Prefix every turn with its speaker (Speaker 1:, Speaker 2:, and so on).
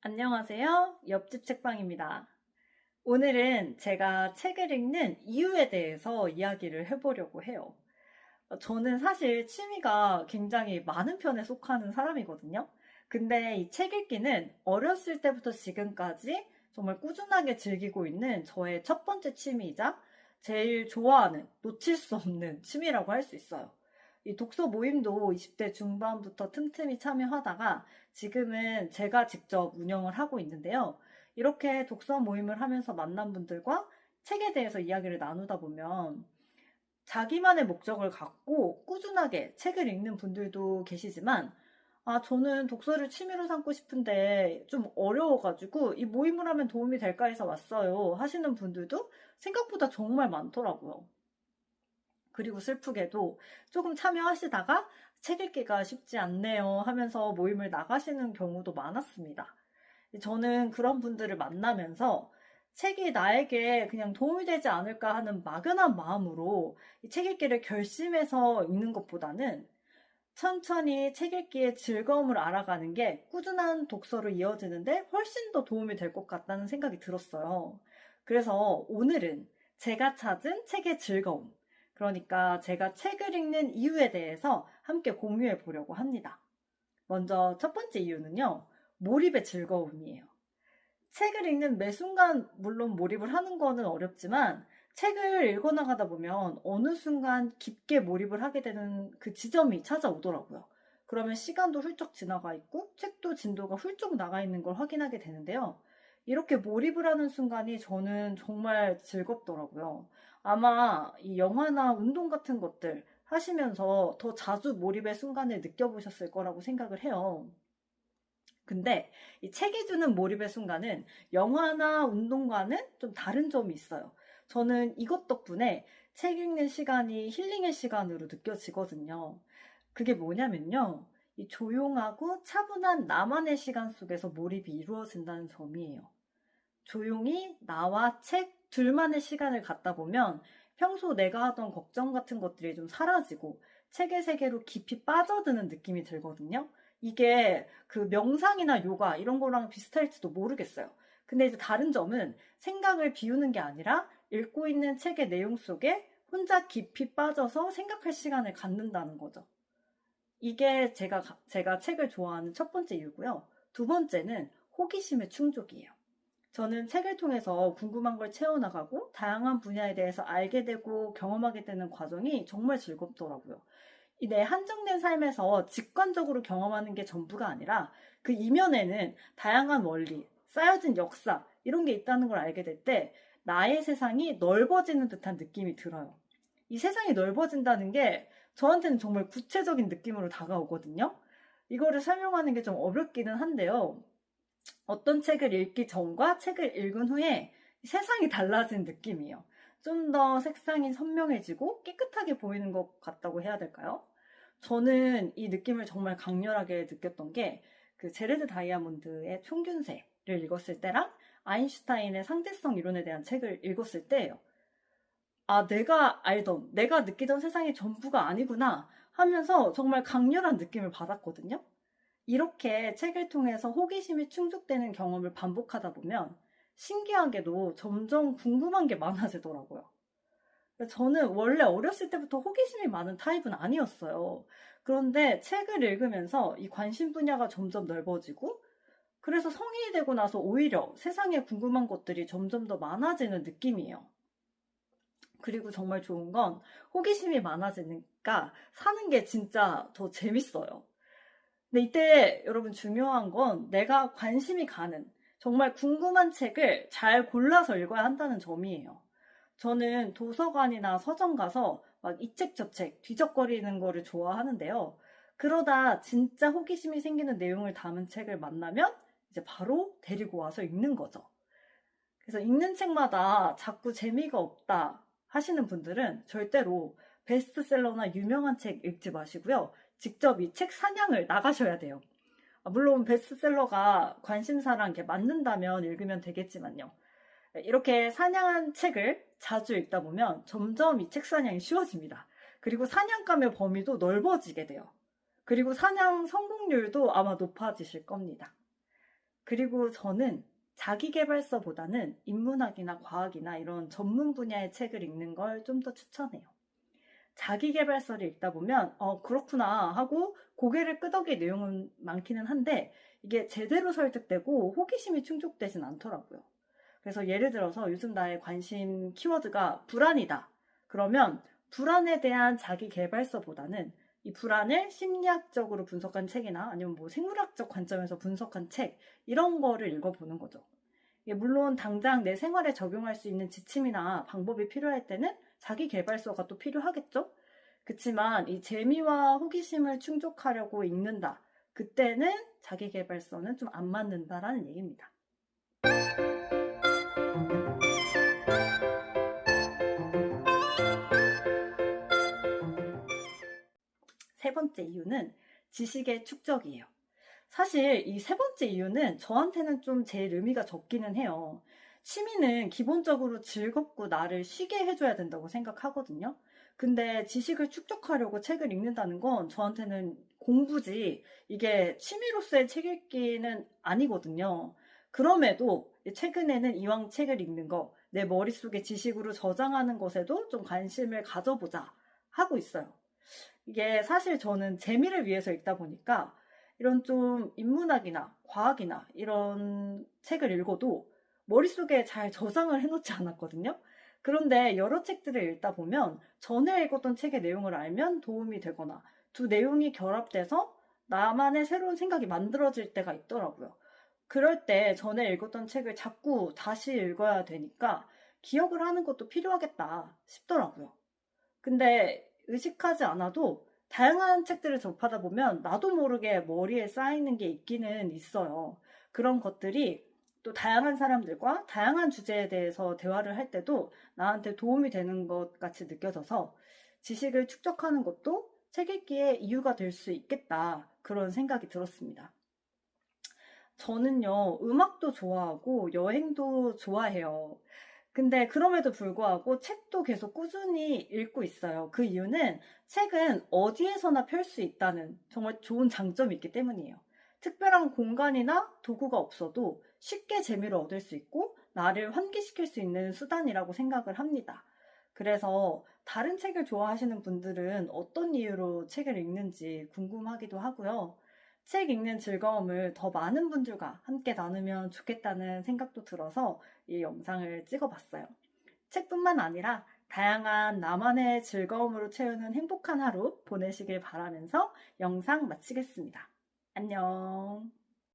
Speaker 1: 안녕하세요. 옆집 책방입니다. 오늘은 제가 책을 읽는 이유에 대해서 이야기를 해보려고 해요. 저는 사실 취미가 굉장히 많은 편에 속하는 사람이거든요. 근데 이 책 읽기는 어렸을 때부터 지금까지 정말 꾸준하게 즐기고 있는 저의 첫 번째 취미이자 제일 좋아하는, 놓칠 수 없는 취미라고 할 수 있어요. 이 독서 모임도 20대 중반부터 틈틈이 참여하다가 지금은 제가 직접 운영을 하고 있는데요. 이렇게 독서 모임을 하면서 만난 분들과 책에 대해서 이야기를 나누다 보면 자기만의 목적을 갖고 꾸준하게 책을 읽는 분들도 계시지만, 저는 독서를 취미로 삼고 싶은데 좀 어려워가지고 이 모임을 하면 도움이 될까 해서 왔어요 하시는 분들도 생각보다 정말 많더라고요. 그리고 슬프게도 조금 참여하시다가 책 읽기가 쉽지 않네요 하면서 모임을 나가시는 경우도 많았습니다. 저는 그런 분들을 만나면서 책이 나에게 그냥 도움이 되지 않을까 하는 막연한 마음으로 이 책 읽기를 결심해서 읽는 것보다는 천천히 책 읽기의 즐거움을 알아가는 게 꾸준한 독서로 이어지는데 훨씬 더 도움이 될 것 같다는 생각이 들었어요. 그래서 오늘은 제가 찾은 책의 즐거움, 그러니까 제가 책을 읽는 이유에 대해서 함께 공유해 보려고 합니다. 먼저 첫 번째 이유는요, 몰입의 즐거움이에요. 책을 읽는 매 순간 물론 몰입을 하는 거는 어렵지만 책을 읽어나가다 보면 어느 순간 깊게 몰입을 하게 되는 그 지점이 찾아오더라고요. 그러면 시간도 훌쩍 지나가 있고 책도 진도가 훌쩍 나가 있는 걸 확인하게 되는데요. 이렇게 몰입을 하는 순간이 저는 정말 즐겁더라고요. 아마 이 영화나 운동 같은 것들 하시면서 더 자주 몰입의 순간을 느껴보셨을 거라고 생각을 해요. 근데 이 책이 주는 몰입의 순간은 영화나 운동과는 좀 다른 점이 있어요. 저는 이것 덕분에 책 읽는 시간이 힐링의 시간으로 느껴지거든요. 그게 뭐냐면요. 이 조용하고 차분한 나만의 시간 속에서 몰입이 이루어진다는 점이에요. 조용히 나와 책 둘만의 시간을 갖다 보면 평소 내가 하던 걱정 같은 것들이 좀 사라지고 책의 세계로 깊이 빠져드는 느낌이 들거든요. 이게 그 명상이나 요가 이런 거랑 비슷할지도 모르겠어요. 근데 이제 다른 점은 생각을 비우는 게 아니라 읽고 있는 책의 내용 속에 혼자 깊이 빠져서 생각할 시간을 갖는다는 거죠. 이게 제가 책을 좋아하는 첫 번째 이유고요. 두 번째는 호기심의 충족이에요. 저는 책을 통해서 궁금한 걸 채워나가고 다양한 분야에 대해서 알게 되고 경험하게 되는 과정이 정말 즐겁더라고요. 이 내 한정된 삶에서 직관적으로 경험하는 게 전부가 아니라 그 이면에는 다양한 원리, 쌓여진 역사, 이런 게 있다는 걸 알게 될 때 나의 세상이 넓어지는 듯한 느낌이 들어요. 이 세상이 넓어진다는 게 저한테는 정말 구체적인 느낌으로 다가오거든요. 이거를 설명하는 게 좀 어렵기는 한데요. 어떤 책을 읽기 전과 책을 읽은 후에 세상이 달라진 느낌이에요. 좀 더 색상이 선명해지고 깨끗하게 보이는 것 같다고 해야 될까요? 저는 이 느낌을 정말 강렬하게 느꼈던 게 그 제레드 다이아몬드의 총균세를 읽었을 때랑 아인슈타인의 상대성 이론에 대한 책을 읽었을 때예요. 내가 느끼던 세상이 전부가 아니구나 하면서 정말 강렬한 느낌을 받았거든요. 이렇게 책을 통해서 호기심이 충족되는 경험을 반복하다 보면 신기하게도 점점 궁금한 게 많아지더라고요. 저는 원래 어렸을 때부터 호기심이 많은 타입은 아니었어요. 그런데 책을 읽으면서 이 관심 분야가 점점 넓어지고, 그래서 성인이 되고 나서 오히려 세상에 궁금한 것들이 점점 더 많아지는 느낌이에요. 그리고 정말 좋은 건 호기심이 많아지니까 사는 게 진짜 더 재밌어요. 근데 이때 여러분 중요한 건 내가 관심이 가는, 정말 궁금한 책을 잘 골라서 읽어야 한다는 점이에요. 저는 도서관이나 서점 가서 막 이 책 저 책 뒤적거리는 거를 좋아하는데요. 그러다 진짜 호기심이 생기는 내용을 담은 책을 만나면 이제 바로 데리고 와서 읽는 거죠. 그래서 읽는 책마다 자꾸 재미가 없다 하시는 분들은 절대로 베스트셀러나 유명한 책 읽지 마시고요. 직접 이 책 사냥을 나가셔야 돼요. 물론 베스트셀러가 관심사랑 게 맞는다면 읽으면 되겠지만요. 이렇게 사냥한 책을 자주 읽다 보면 점점 이 책 사냥이 쉬워집니다. 그리고 사냥감의 범위도 넓어지게 돼요. 그리고 사냥 성공률도 아마 높아지실 겁니다. 그리고 저는 자기계발서보다는 인문학이나 과학이나 이런 전문 분야의 책을 읽는 걸 좀 더 추천해요. 자기계발서를 읽다 보면 그렇구나 하고 고개를 끄덕일 내용은 많기는 한데 이게 제대로 설득되고 호기심이 충족되진 않더라고요. 그래서 예를 들어서 요즘 나의 관심 키워드가 불안이다. 그러면 불안에 대한 자기계발서보다는 이 불안을 심리학적으로 분석한 책이나 아니면 뭐 생물학적 관점에서 분석한 책 이런 거를 읽어보는 거죠. 물론 당장 내 생활에 적용할 수 있는 지침이나 방법이 필요할 때는 자기계발서가 또 필요하겠죠? 그치만 이 재미와 호기심을 충족하려고 읽는다. 그때는 자기계발서는 좀 안 맞는다라는 얘기입니다. 세 번째 이유는 지식의 축적이에요. 사실 이 세 번째 이유는 저한테는 좀 제일 의미가 적기는 해요. 취미는 기본적으로 즐겁고 나를 쉬게 해줘야 된다고 생각하거든요. 근데 지식을 축적하려고 책을 읽는다는 건 저한테는 공부지 이게 취미로서의 책 읽기는 아니거든요. 그럼에도 최근에는 이왕 책을 읽는 거, 내 머릿속에 지식으로 저장하는 것에도 좀 관심을 가져보자 하고 있어요. 이게 사실 저는 재미를 위해서 읽다 보니까 이런 좀 인문학이나 과학이나 이런 책을 읽어도 머릿속에 잘 저장을 해놓지 않았거든요. 그런데 여러 책들을 읽다 보면 전에 읽었던 책의 내용을 알면 도움이 되거나 두 내용이 결합돼서 나만의 새로운 생각이 만들어질 때가 있더라고요. 그럴 때 전에 읽었던 책을 자꾸 다시 읽어야 되니까 기억을 하는 것도 필요하겠다 싶더라고요. 근데 의식하지 않아도 다양한 책들을 접하다 보면 나도 모르게 머리에 쌓이는 게 있기는 있어요. 그런 것들이 또 다양한 사람들과 다양한 주제에 대해서 대화를 할 때도 나한테 도움이 되는 것 같이 느껴져서 지식을 축적하는 것도 책 읽기의 이유가 될 수 있겠다. 그런 생각이 들었습니다. 저는요, 음악도 좋아하고 여행도 좋아해요. 근데 그럼에도 불구하고 책도 계속 꾸준히 읽고 있어요. 그 이유는 책은 어디에서나 펼 수 있다는 정말 좋은 장점이 있기 때문이에요. 특별한 공간이나 도구가 없어도 쉽게 재미를 얻을 수 있고 나를 환기시킬 수 있는 수단이라고 생각을 합니다. 그래서 다른 책을 좋아하시는 분들은 어떤 이유로 책을 읽는지 궁금하기도 하고요. 책 읽는 즐거움을 더 많은 분들과 함께 나누면 좋겠다는 생각도 들어서 이 영상을 찍어봤어요. 책뿐만 아니라 다양한 나만의 즐거움으로 채우는 행복한 하루 보내시길 바라면서 영상 마치겠습니다. 안녕.